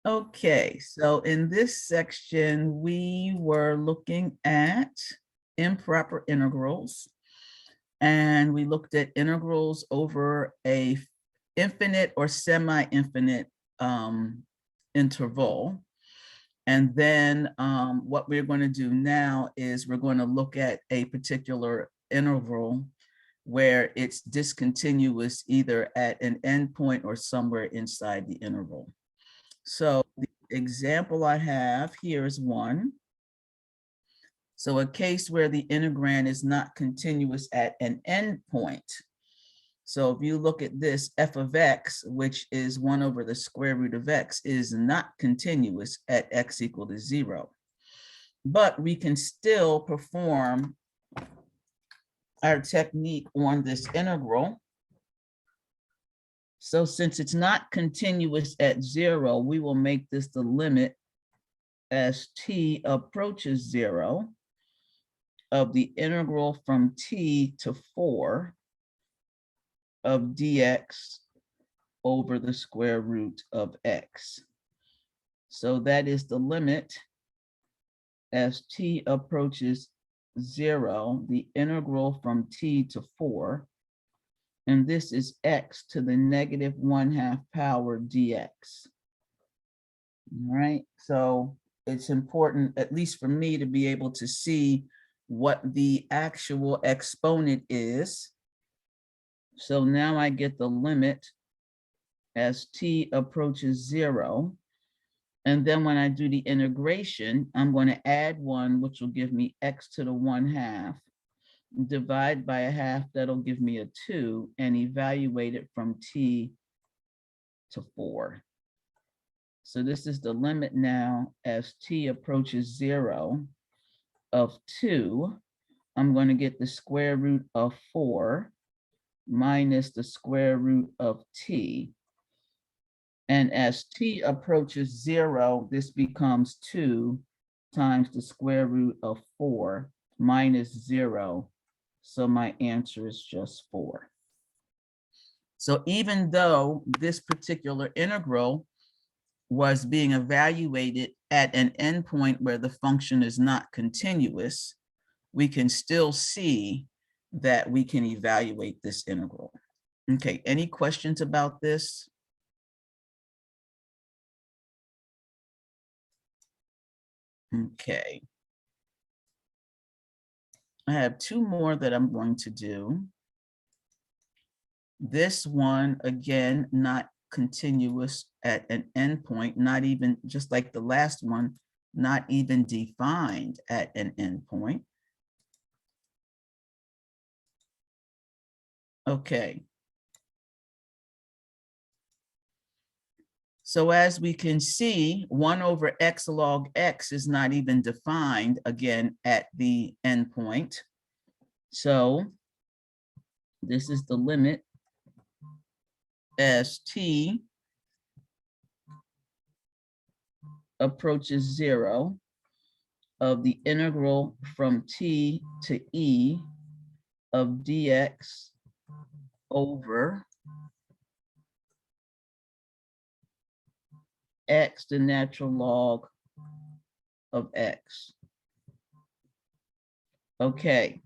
Okay, so in this section, we were looking at improper integrals. And we looked at integrals over a infinite or semi-infinite interval. And then what we're going to do now is we're going to look at a particular interval where it's discontinuous either at an endpoint or somewhere inside the interval. So the example I have here is one. So a case where the integrand is not continuous at an endpoint. So if you look at this, f of x, which is 1 over the square root of x, is not continuous at x equal to 0. But we can still perform our technique on this integral. So since it's not continuous at 0, we will make this the limit as t approaches 0 of the integral from t to 4 of dx over the square root of x. So that is the limit as t approaches 0, the integral from t to 4, and this is x to the negative 1/2 power dx. All right, so it's important, at least for me, to be able to see what the actual exponent is. So now I get the limit as t approaches 0. And then when I do the integration, I'm going to add 1, which will give me x to the 1/2, divide by 1/2, that'll give me a 2, and evaluate it from t to 4. So this is the limit now as t approaches 0 of 2. I'm going to get the square root of 4 minus the square root of t. And as t approaches 0, this becomes 2 times the square root of 4 minus 0. So my answer is just 4. So even though this particular integral was being evaluated at an endpoint where the function is not continuous, we can still see that we can evaluate this integral. Okay, any questions about this? Okay. I have 2 more that I'm going to do. This one, again, not continuous at an endpoint, not even, just like the last one, not even defined at an endpoint. Okay. So as we can see, 1 over x log x is not even defined, again, at the endpoint. So this is the limit as t approaches 0 of the integral from t to e of dx over x, the natural log of x. Okay,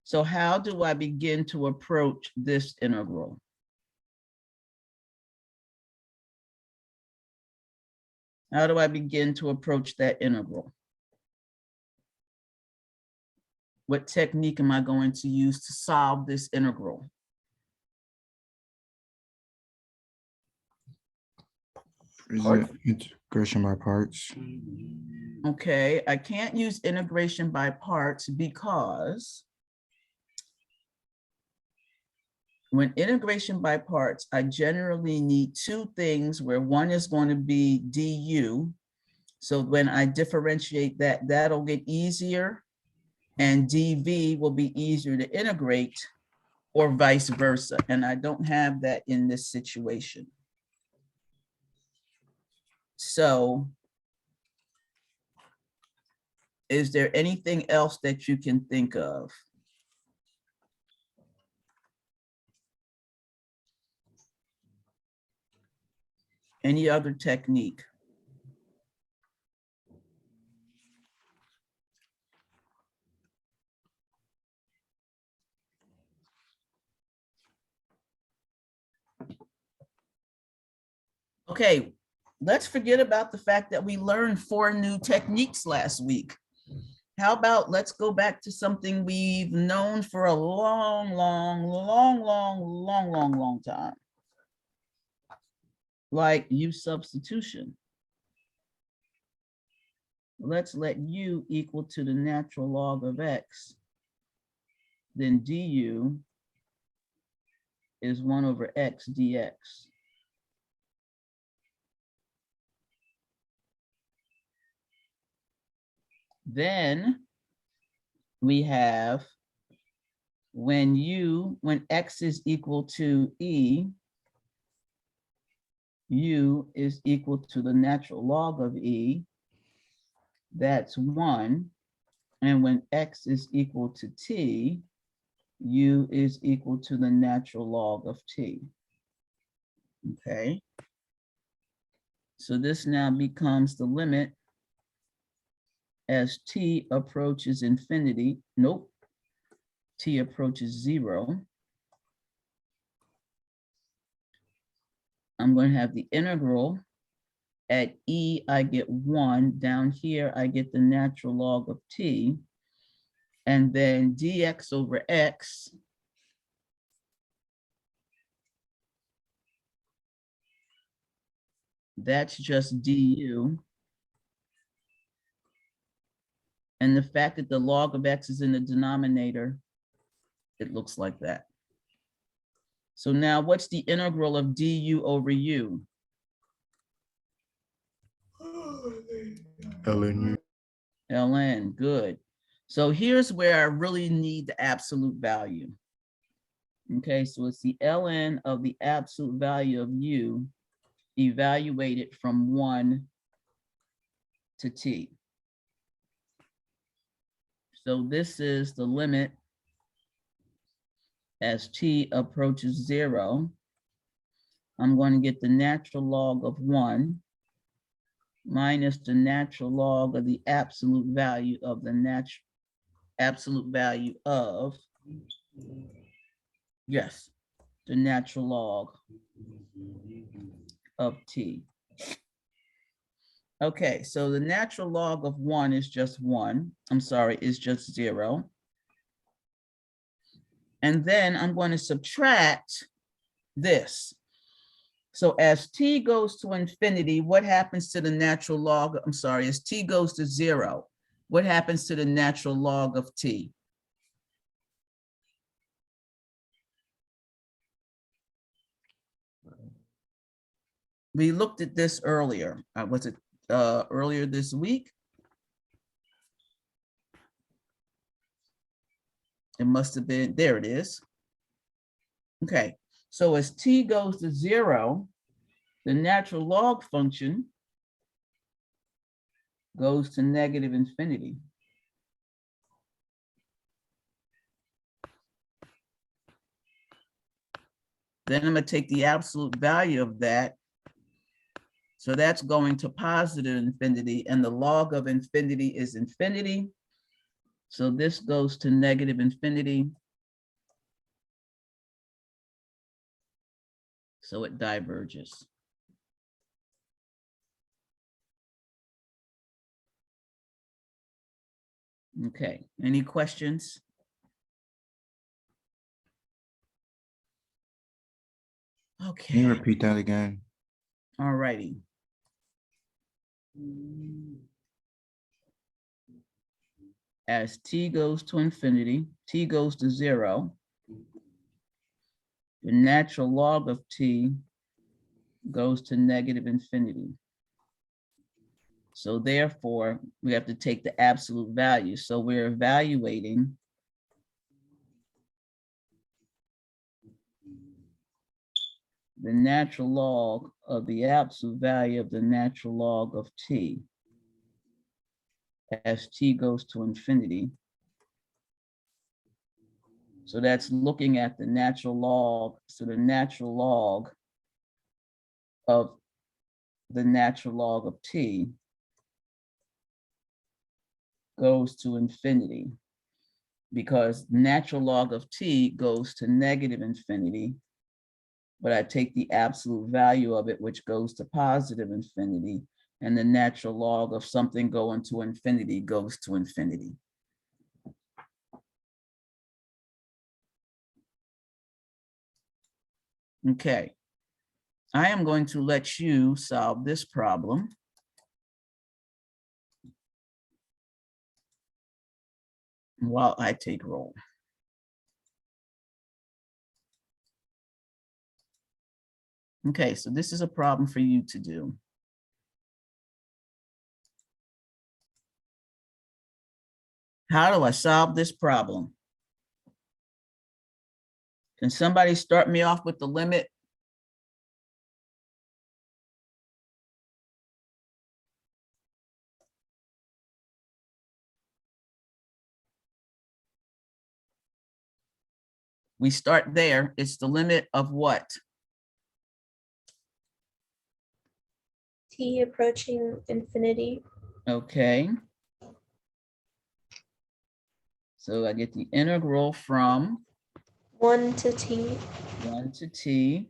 so how do I begin to approach this integral? How do I begin to approach that integral? What technique am I going to use to solve this integral? Integration by parts. Okay, I can't use integration by parts because when integration by parts, I generally need 2 things where one is going to be du. So when I differentiate that, that'll get easier, and dv will be easier to integrate, or vice versa. And I don't have that in this situation. So is there anything else that you can think of? Any other technique? Okay, let's forget about the fact that we learned 4 new techniques last week. How about let's go back to something we've known for a long time, like U substitution. Let's let U equal to the natural log of X. Then du is 1 over X dx. Then we have when X is equal to E, U is equal to the natural log of E, that's 1. And when X is equal to T, U is equal to the natural log of T. Okay. So this now becomes the limit as T approaches infinity. Nope. T approaches 0. I'm going to have the integral. At E, I get 1. Down here, I get the natural log of T. And then dx over x that's just du. And the fact that the log of x is in the denominator, it looks like that. So now what's the integral of du over u? ln. ln, good. So here's where I really need the absolute value. Okay, so it's the ln of the absolute value of u evaluated from 1 to t. So this is the limit as t approaches 0. I'm going to get the natural log of 1 minus the natural log of the absolute value of the the natural log of t. Okay, so the natural log of 1 is just 1. I'm sorry, is just 0. And then I'm going to subtract this. So as t goes to infinity, what happens to the natural log? I'm sorry, as t goes to 0, what happens to the natural log of t? We looked at this earlier. Was it earlier this week? It must have been, there it is. Okay, so as t goes to 0, the natural log function goes to negative infinity. Then I'm going to take the absolute value of that. So that's going to positive infinity, and the log of infinity is infinity. So this goes to negative infinity. So it diverges. Okay, any questions? Okay. Can you repeat that again? All righty. As t goes to infinity, t goes to 0, the natural log of t goes to negative infinity. So therefore, we have to take the absolute value. So we're evaluating the natural log of the absolute value of the natural log of t as t goes to infinity. So that's looking at the natural log. So the natural log of the natural log of t goes to infinity because natural log of t goes to negative infinity. but I take the absolute value of it, which goes to positive infinity, and the natural log of something going to infinity goes to infinity. Okay, I am going to let you solve this problem. While I take roll. Okay, so this is a problem for you to do. How do I solve this problem? Can somebody start me off with the limit? We start there. It's the limit of what? T approaching infinity. Okay. So I get the integral from 1 to t. 1 to t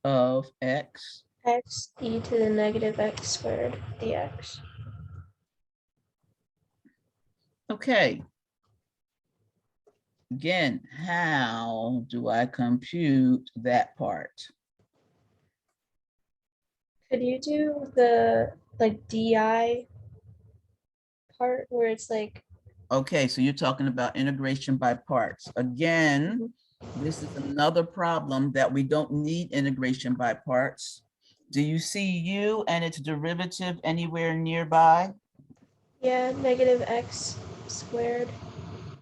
of x. X e to the negative x squared dx. Okay. Again, how do I compute that part? Could you do the like di part where it's like, Okay, so you're talking about integration by parts. Again, this is another problem that we don't need integration by parts. Do you see u and its derivative anywhere nearby? yeah, negative x squared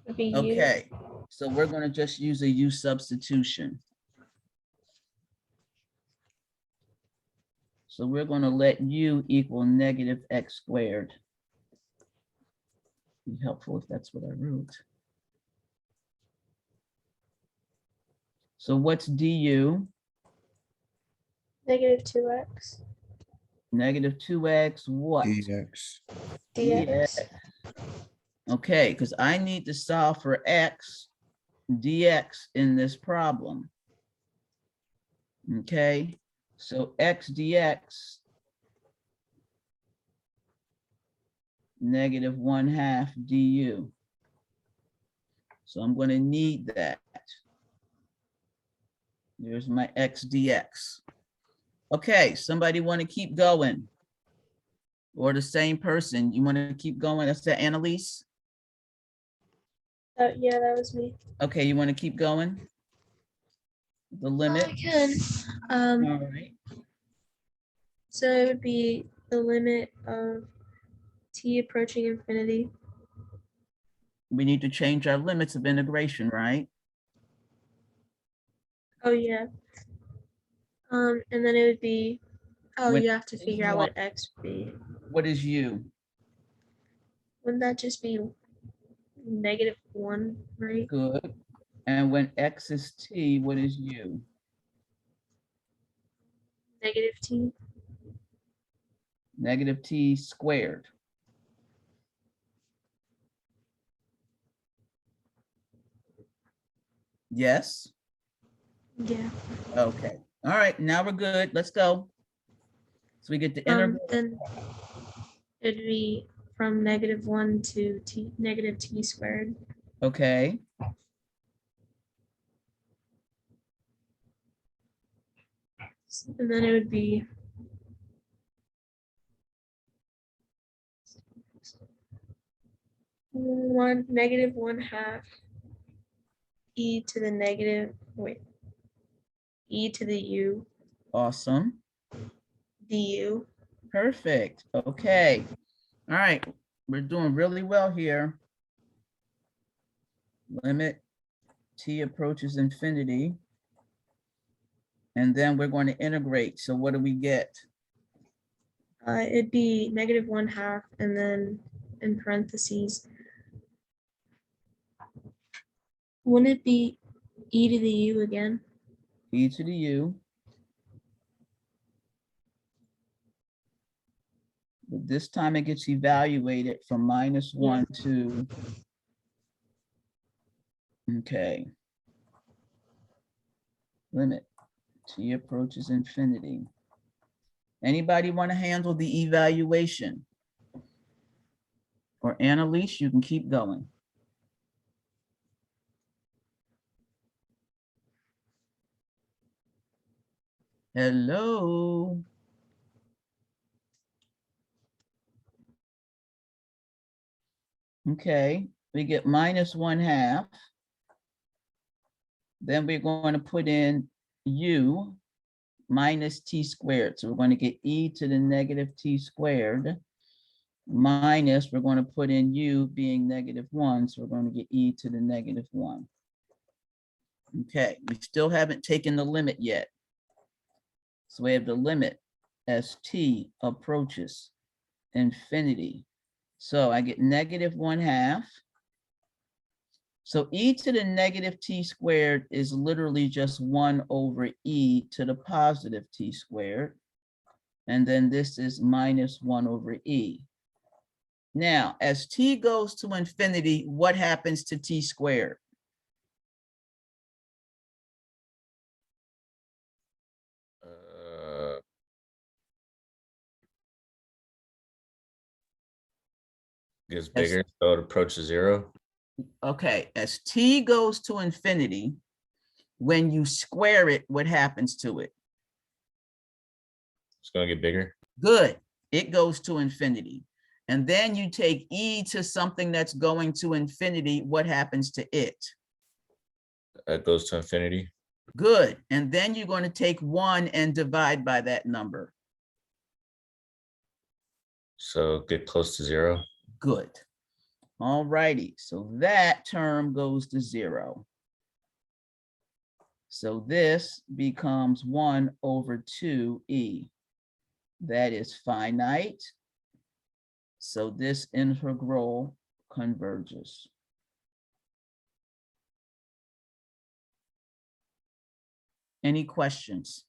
would be u. Okay, so we're going to just use a u substitution. So we're going to let u equal negative x squared. Be helpful if that's what I wrote. So what's du? Negative 2x Negative 2x what? dx. dx. Okay, because I need to solve for x dx in this problem. Okay, so x dx negative 1/2 du. So I'm going to need that. There's my x dx. Okay, somebody want to keep going? Or the same person, you want to keep going? That's that Annalise? Yeah, that was me. Okay, you want to keep going? The limit? I can. All right. So it would be the limit of t approaching infinity. We need to change our limits of integration, right? Oh yeah. And then it would be, oh, When you have to figure out you what x would be. What is u? Wouldn't that just be negative 1, right? Good. And when x is t, what is u? Negative t. Negative t squared. Yes? Yeah. Okay. All right, now we're good. Let's go. So we get the integral. Then it'd be from negative 1 to t negative t squared. Okay. And then it would be negative 1/2 e to the negative, wait, e to the u Awesome. du. Perfect. Okay. All right. We're doing really well here. Limit t approaches infinity. And then we're going to integrate. So what do we get? It'd be negative 1/2 and then in parentheses. Wouldn't it be e to the u again? E to the u. But this time it gets evaluated from -1 to, okay. limit t approaches infinity. Anybody want to handle the evaluation? Or Annalise, you can keep going. Hello. Okay, we get -1/2. Then we're going to put in u minus t squared. So we're going to get e to the negative t squared minus, we're going to put in u being -1. So we're going to get e to the -1. Okay, we still haven't taken the limit yet. So we have the limit as t approaches infinity. So I get -1/2. So e to the negative t squared is literally just 1 over e to the positive t squared. And then this is -1 over e. Now, as t goes to infinity, what happens to t squared? Gets bigger, so it approaches 0. Okay, as t goes to infinity, when you square it, what happens to it? It's going to get bigger. Good, it goes to infinity. And then you take e to something that's going to infinity, what happens to it? That goes to infinity. Good, and then you're going to take 1 and divide by that number. So get close to 0. Good. All righty, so that term goes to 0. So this becomes 1 over 2e. That is finite. So this integral converges. Any questions?